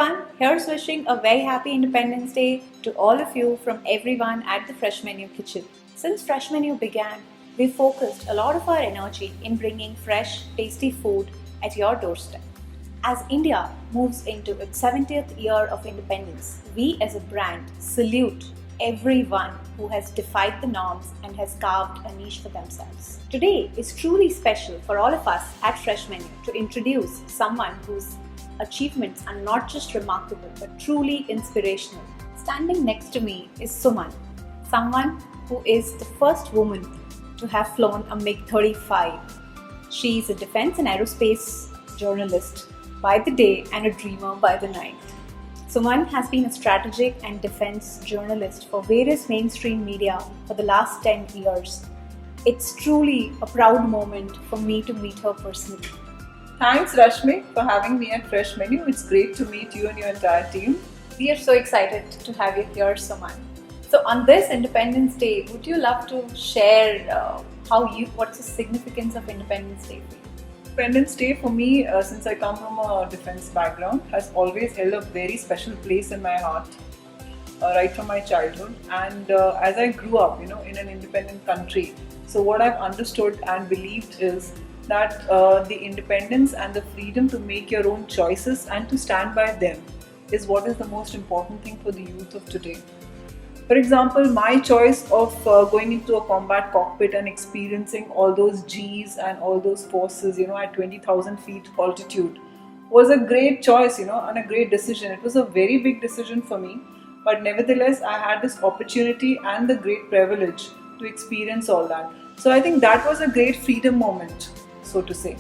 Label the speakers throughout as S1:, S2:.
S1: everyone, here's wishing a very happy Independence Day to all of you from everyone at the FreshMenu kitchen. Since FreshMenu began, we focused a lot of our energy in bringing fresh, tasty food at your doorstep. As India moves into its 70th year of independence, we as a brand salute everyone who has defied the norms and has carved a niche for themselves. Today is truly special for all of us at FreshMenu to introduce someone whose achievements are not just remarkable but truly inspirational. Standing next to me is Suman, someone who is the first woman to have flown a MiG-35. She is a defense and aerospace journalist by the day and a dreamer by the night. Suman has been a strategic and defense journalist for various mainstream media for the last 10 years. It's truly a proud moment for me to meet her personally.
S2: Thanks Rashmi for having me at FreshMenu. It's great to meet you and your entire team.
S1: We are so excited to have you here, Suman. So on this Independence Day, would you love to share what's the significance of Independence Day for you?
S2: Independence Day for me, since I come from a defense background, has always held a very special place in my heart, right from my childhood. And as I grew up, in an independent country, so what I've understood and believed is that the independence and the freedom to make your own choices and to stand by them is what is the most important thing for the youth of today. For example, my choice of going into a combat cockpit and experiencing all those Gs and all those forces, at 20,000 feet altitude was a great choice, and a great decision. It was a very big decision for me, but nevertheless, I had this opportunity and the great privilege to experience all that. So I think that was a great freedom moment, so to say.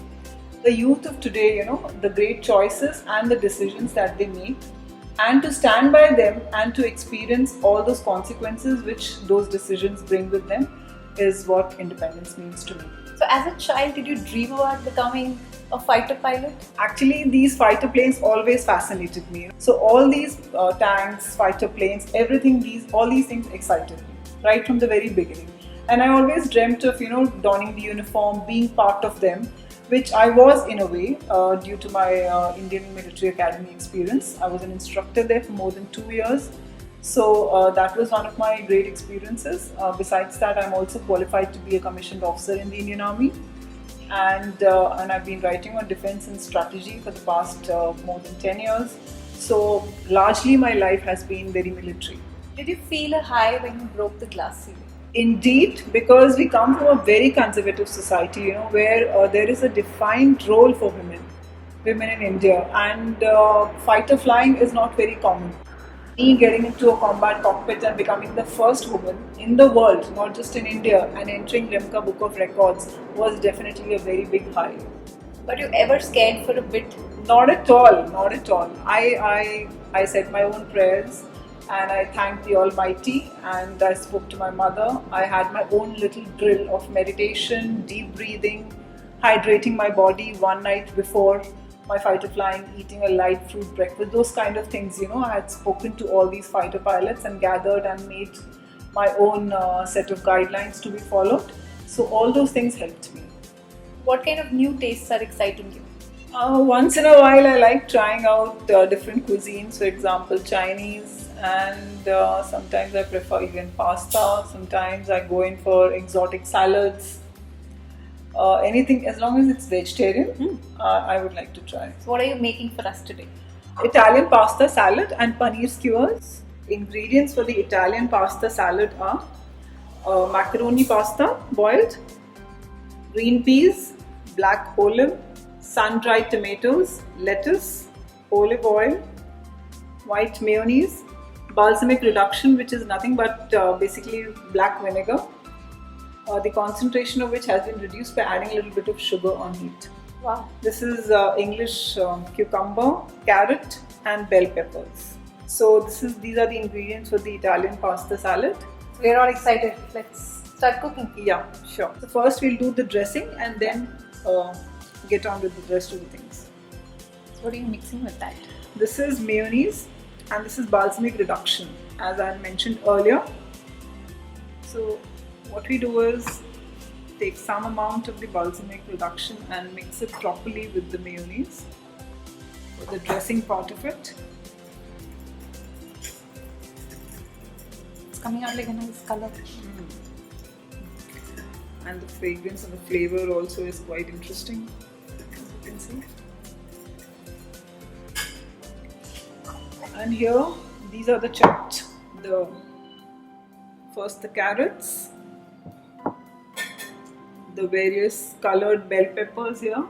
S2: The youth of today, the great choices and the decisions that they make, and to stand by them and to experience all those consequences which those decisions bring with them is what independence means to me.
S1: So as a child, did you dream about becoming a fighter pilot?
S2: Actually, these fighter planes always fascinated me. So all these tanks, fighter planes, all these things excited me right from the very beginning. And I always dreamt of, donning the uniform, being part of them, which I was in a way due to my Indian Military Academy experience. I was an instructor there for more than 2 years. So that was one of my great experiences. Besides that, I'm also qualified to be a commissioned officer in the Indian Army. And I've been writing on defense and strategy for the past more than 10 years. So largely my life has been very military.
S1: Did you feel a high when you broke the glass ceiling?
S2: Indeed, because we come from a very conservative society, where there is a defined role for women in India, and fighter flying is not very common. Me getting into a combat cockpit and becoming the first woman in the world, not just in India, and entering Limca Book of Records was definitely a very big high.
S1: Were you ever scared for a bit?
S2: Not at all, not at all. I said my own prayers. And I thanked the Almighty, and I spoke to my mother. I had my own little drill of meditation, deep breathing, hydrating my body one night before my fighter flying, eating a light fruit breakfast, those kind of things. I had spoken to all these fighter pilots and gathered and made my own set of guidelines to be followed. So all those things helped me.
S1: What kind of new tastes are exciting you?
S2: Once in a while, I like trying out different cuisines, for example, Chinese. And sometimes I prefer even pasta. Sometimes I go in for exotic salads. Anything as long as it's vegetarian, I would like to try.
S1: So what are you making for us today?
S2: Italian pasta salad and paneer skewers. Ingredients for the Italian pasta salad are macaroni pasta boiled, green peas, black olive, sun-dried tomatoes, lettuce, olive oil, white mayonnaise, balsamic reduction, which is nothing but basically black vinegar, the concentration of which has been reduced by adding a little bit of sugar on heat.
S1: Wow.
S2: This is English cucumber, carrot and bell peppers. So these are the ingredients for the Italian pasta salad.
S1: We're all excited. Let's start cooking.
S2: Yeah, sure. So first we'll do the dressing and then get on with the rest of the things.
S1: So what are you mixing with that?
S2: This is mayonnaise. And this is balsamic reduction, as I mentioned earlier. So what we do is take some amount of the balsamic reduction and mix it properly with the mayonnaise for the dressing part of it.
S1: coming out like a nice color.
S2: And the fragrance and the flavor also is quite interesting, as you can see. And here, these are the chopped, first the carrots, the various colored bell peppers here,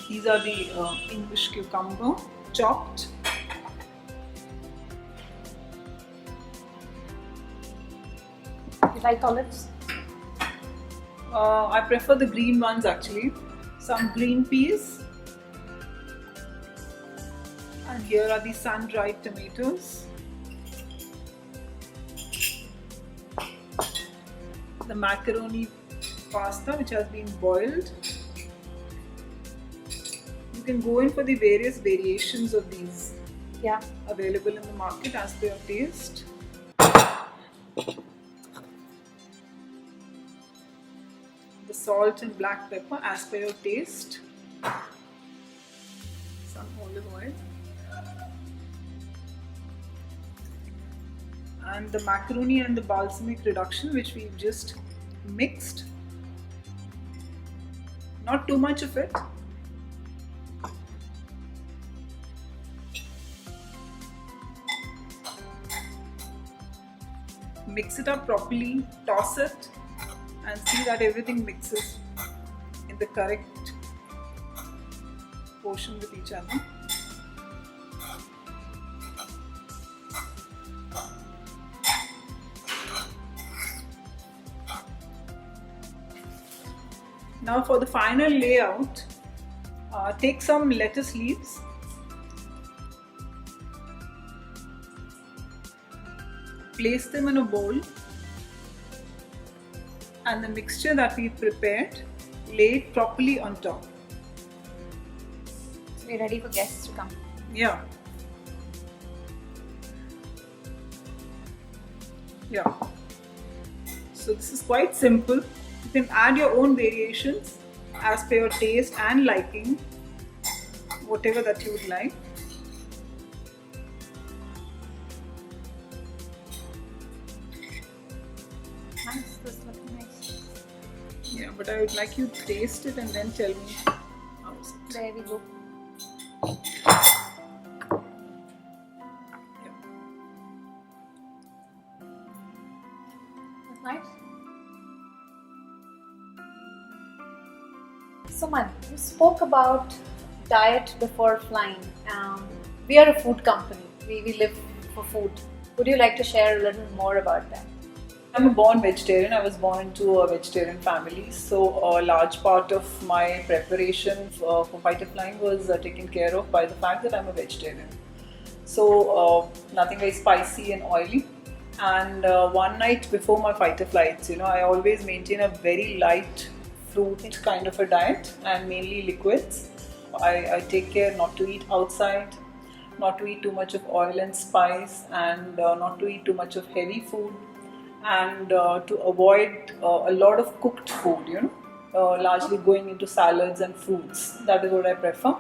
S2: these are the English cucumber chopped.
S1: You like olives?
S2: I prefer the green ones actually. Some green peas. And here are the sun-dried tomatoes. The macaroni pasta which has been boiled. You can go in for the various variations of these.
S1: Yeah.
S2: Available in the market as per your taste. The salt and black pepper as per your taste. Some olive oil. And the macaroni and the balsamic reduction which we've just mixed. Not too much of it. Mix it up properly, toss it, and see that everything mixes in the correct portion with each other. Now for the final layout, take some lettuce leaves. Place them in a bowl and the mixture that we prepared, lay it properly on top.
S1: So we're ready for guests to come.
S2: Yeah. So this is quite simple. You can add your own variations as per your taste and liking, whatever that you would like.
S1: Nice, this is looking nice.
S2: Yeah, but I would like you to taste it and then tell me how is it.
S1: There we go.
S2: Yeah.
S1: That's nice. Suman, you spoke about diet before flying. We are a food company. We live for food. Would you like to share a little more about that?
S2: I'm a born vegetarian. I was born into a vegetarian family, so a large part of my preparation for fighter flying was taken care of by the fact that I'm a vegetarian. So nothing very spicy and oily. And one night before my fighter flights, I always maintain a very light fruit kind of a diet and mainly liquids. I take care not to eat outside, not to eat too much of oil and spice, and not to eat too much of heavy food, and to avoid a lot of cooked food, largely going into salads and fruits. That is what I prefer.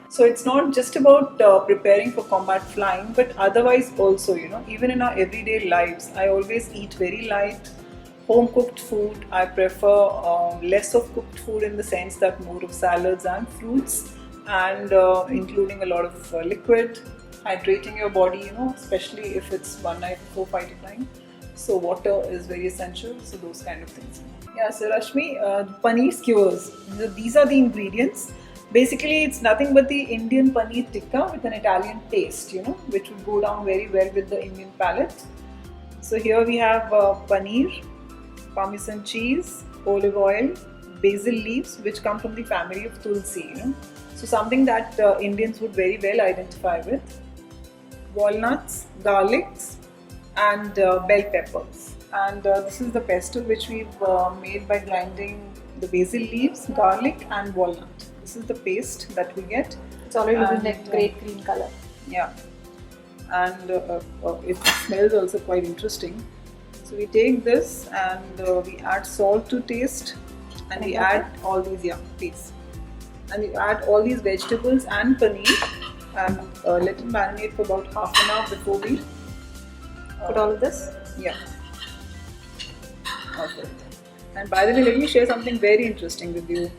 S2: So it's not just about preparing for combat flying, but otherwise also, even in our everyday lives, I always eat very light, home cooked food. I prefer less of cooked food in the sense that more of salads and fruits, and including a lot of liquid, hydrating your body, especially if it's one night before fighter flying. So water is very essential, so those kind of things. Yeah, so Rashmi, paneer skewers, these are the ingredients. Basically, it's nothing but the Indian paneer tikka with an Italian taste, which would go down very well with the Indian palate. So here we have paneer, Parmesan cheese, olive oil, basil leaves, which come from the family of tulsi, So something that Indians would very well identify with. Walnuts, garlics, and bell peppers. And this is the pesto which we've made by grinding the basil leaves, garlic, and walnut. This is the paste that we get.
S1: It's already looking like great green color.
S2: Yeah, and it smells also quite interesting. So we take this and we add salt to taste, and we add all these, please. and you add all these vegetables and paneer and let it marinate for about half an hour before we
S1: Put all of this.
S2: yeah. Okay. And by the way, let me share something very interesting with you.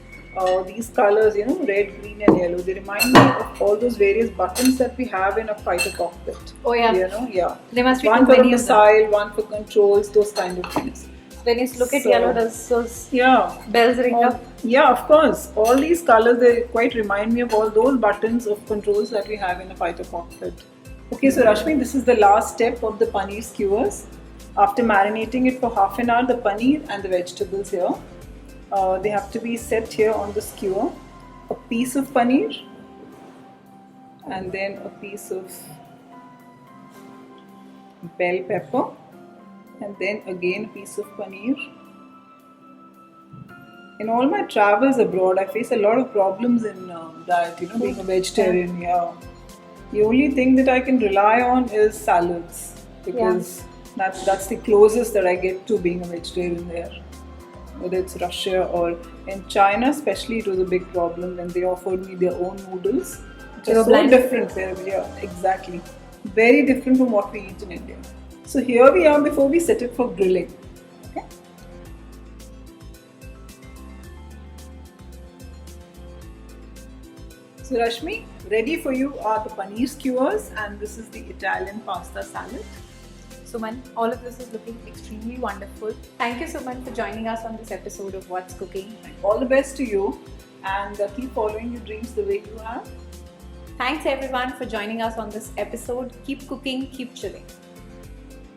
S2: These colors, red, green, and yellow, they remind me of all those various buttons that we have in a fighter cockpit.
S1: Oh yeah.
S2: Yeah.
S1: There must be
S2: one
S1: too
S2: for a
S1: many of them.
S2: missile, one for controls, those kind of things.
S1: When you look at
S2: So-
S1: yellow, does those
S2: Yeah.
S1: bells ring up?
S2: Yeah, of course. All these colors, they quite remind me of all those buttons of controls that we have in a fighter cockpit. Okay, so Rashmi, this is the last step of the paneer skewers. After marinating it for half an hour, the paneer and the vegetables here, they have to be set here on the skewer. A piece of paneer and then a piece of bell pepper and then again a piece of paneer. In all my travels abroad, I face a lot of problems in diet, being a vegetarian. Yeah. The only thing that I can rely on is salads because that's the closest that I get to being a vegetarian there. Whether it's Russia or in China, especially, it was a big problem when they offered me their own noodles, which are so different there. Yeah, exactly. Very different from what we eat in India. So here we are before we set it for grilling. Okay. So Rashmi, ready for you are the paneer skewers and this is the Italian pasta salad.
S1: Suman, all of this is looking extremely wonderful. Thank you, Suman, for joining us on this episode of What's Cooking.
S2: All the best to you and keep following your dreams the way you have.
S1: Thanks everyone for joining us on this episode. Keep cooking, keep chilling.